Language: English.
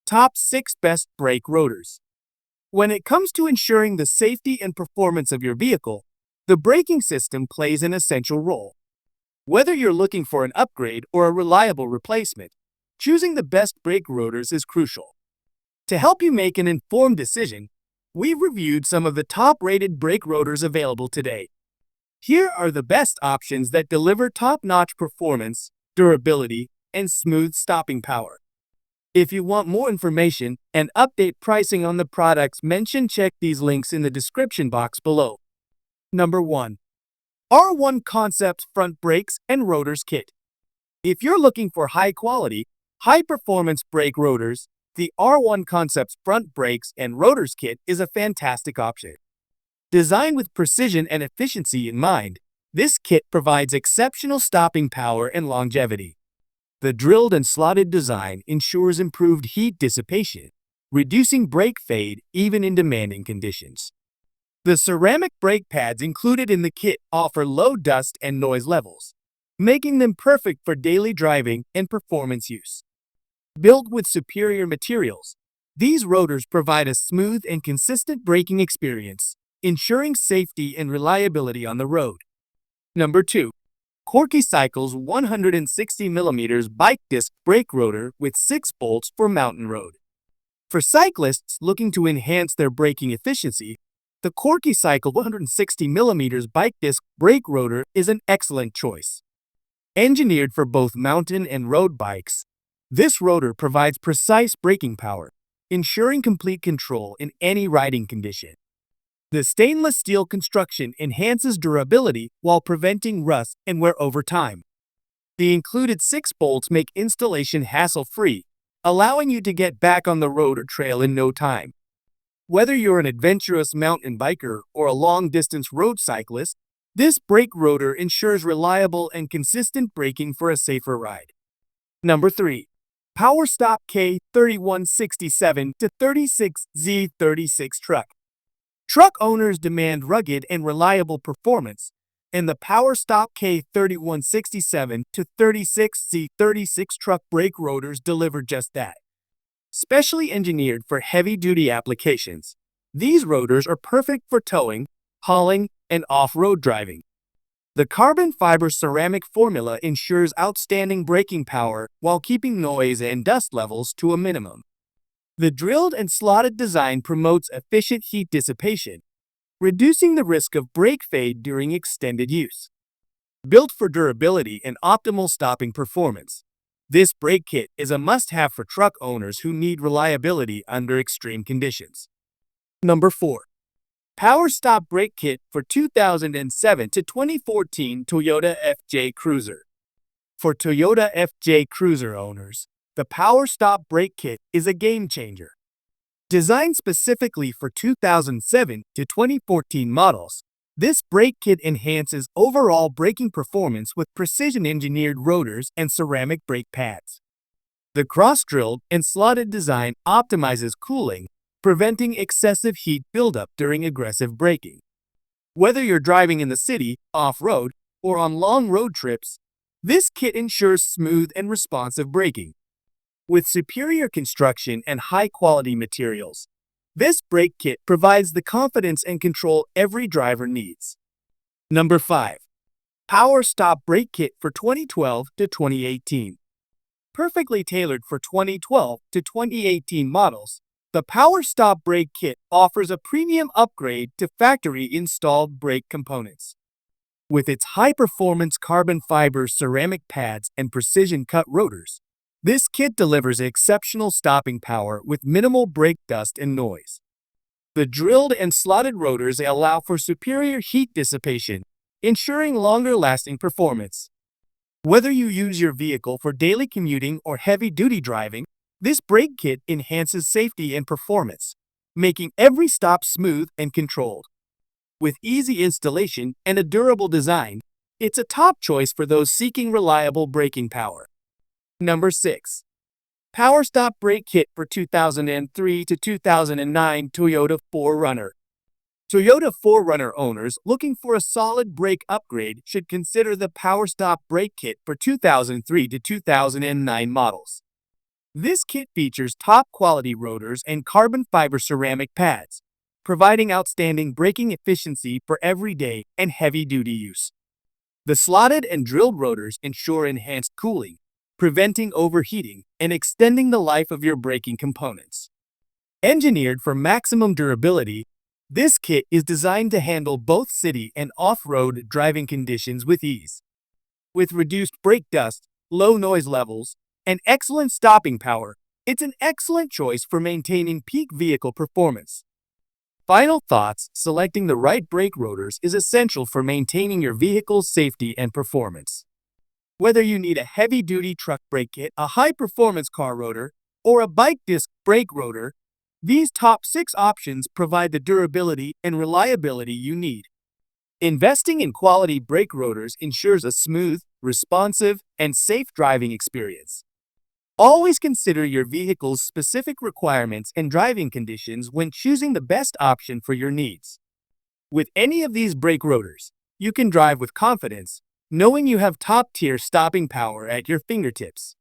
Top 6 Best Brake Rotors. When it comes to ensuring the safety and performance of your vehicle, the braking system plays an essential role. Whether you're looking for an upgrade or a reliable replacement, choosing the best brake rotors is crucial. To help you make an informed decision, we've reviewed some of the top-rated brake rotors available today. Here are the best options that deliver top-notch performance, durability, and smooth stopping power. If you want more information and update pricing on the products mentioned, check these links in the description box below. Number 1. R1 Concepts Front Brakes and Rotors Kit. If you're looking for high-quality, high-performance brake rotors, the R1 Concepts Front Brakes and Rotors Kit is a fantastic option. Designed with precision and efficiency in mind, this kit provides exceptional stopping power and longevity. The drilled and slotted design ensures improved heat dissipation, reducing brake fade even in demanding conditions. The ceramic brake pads included in the kit offer low dust and noise levels, making them perfect for daily driving and performance use. Built with superior materials, these rotors provide a smooth and consistent braking experience, ensuring safety and reliability on the road. Number 2. Corky Cycles 160mm Bike Disc Brake Rotor with 6 bolts for mountain road. For cyclists looking to enhance their braking efficiency, the Corky Cycle 160mm Bike Disc Brake Rotor is an excellent choice. Engineered for both mountain and road bikes, this rotor provides precise braking power, ensuring complete control in any riding condition. The stainless steel construction enhances durability while preventing rust and wear over time. The included 6 bolts make installation hassle-free, allowing you to get back on the road or trail in no time. Whether you're an adventurous mountain biker or a long-distance road cyclist, this brake rotor ensures reliable and consistent braking for a safer ride. Number 3. PowerStop K3167-36Z36 Truck. Truck owners demand rugged and reliable performance, and the PowerStop K3167-36Z36 truck brake rotors deliver just that. Specially engineered for heavy-duty applications, these rotors are perfect for towing, hauling, and off-road driving. The carbon fiber ceramic formula ensures outstanding braking power while keeping noise and dust levels to a minimum. The drilled and slotted design promotes efficient heat dissipation, reducing the risk of brake fade during extended use. Built for durability and optimal stopping performance, this brake kit is a must-have for truck owners who need reliability under extreme conditions. Number 4. PowerStop Brake Kit for 2007 to 2014 Toyota FJ Cruiser. For Toyota FJ Cruiser owners, the PowerStop Brake Kit is a game-changer. Designed specifically for 2007 to 2014 models, this brake kit enhances overall braking performance with precision-engineered rotors and ceramic brake pads. The cross-drilled and slotted design optimizes cooling, preventing excessive heat buildup during aggressive braking. Whether you're driving in the city, off-road, or on long road trips, this kit ensures smooth and responsive braking. With superior construction and high-quality materials, this brake kit provides the confidence and control every driver needs. Number 5. PowerStop Brake Kit for 2012 to 2018. Perfectly tailored for 2012 to 2018 models, the PowerStop Brake Kit offers a premium upgrade to factory-installed brake components. With its high-performance carbon fiber ceramic pads and precision-cut rotors, this kit delivers exceptional stopping power with minimal brake dust and noise. The drilled and slotted rotors allow for superior heat dissipation, ensuring longer-lasting performance. Whether you use your vehicle for daily commuting or heavy-duty driving, this brake kit enhances safety and performance, making every stop smooth and controlled. With easy installation and a durable design, it's a top choice for those seeking reliable braking power. Number 6. PowerStop Brake Kit for 2003 to 2009 Toyota 4Runner. Toyota 4Runner owners looking for a solid brake upgrade should consider the PowerStop Brake Kit for 2003 to 2009 models. This kit features top-quality rotors and carbon fiber ceramic pads, providing outstanding braking efficiency for everyday and heavy-duty use. The slotted and drilled rotors ensure enhanced cooling, preventing overheating and extending the life of your braking components. Engineered for maximum durability, this kit is designed to handle both city and off-road driving conditions with ease. With reduced brake dust, low noise levels, and excellent stopping power, it's an excellent choice for maintaining peak vehicle performance. Final thoughts: selecting the right brake rotors is essential for maintaining your vehicle's safety and performance. Whether you need a heavy-duty truck brake kit, a high-performance car rotor, or a bike disc brake rotor, these top 6 options provide the durability and reliability you need. Investing in quality brake rotors ensures a smooth, responsive, and safe driving experience. Always consider your vehicle's specific requirements and driving conditions when choosing the best option for your needs. With any of these brake rotors, you can drive with confidence, knowing you have top-tier stopping power at your fingertips.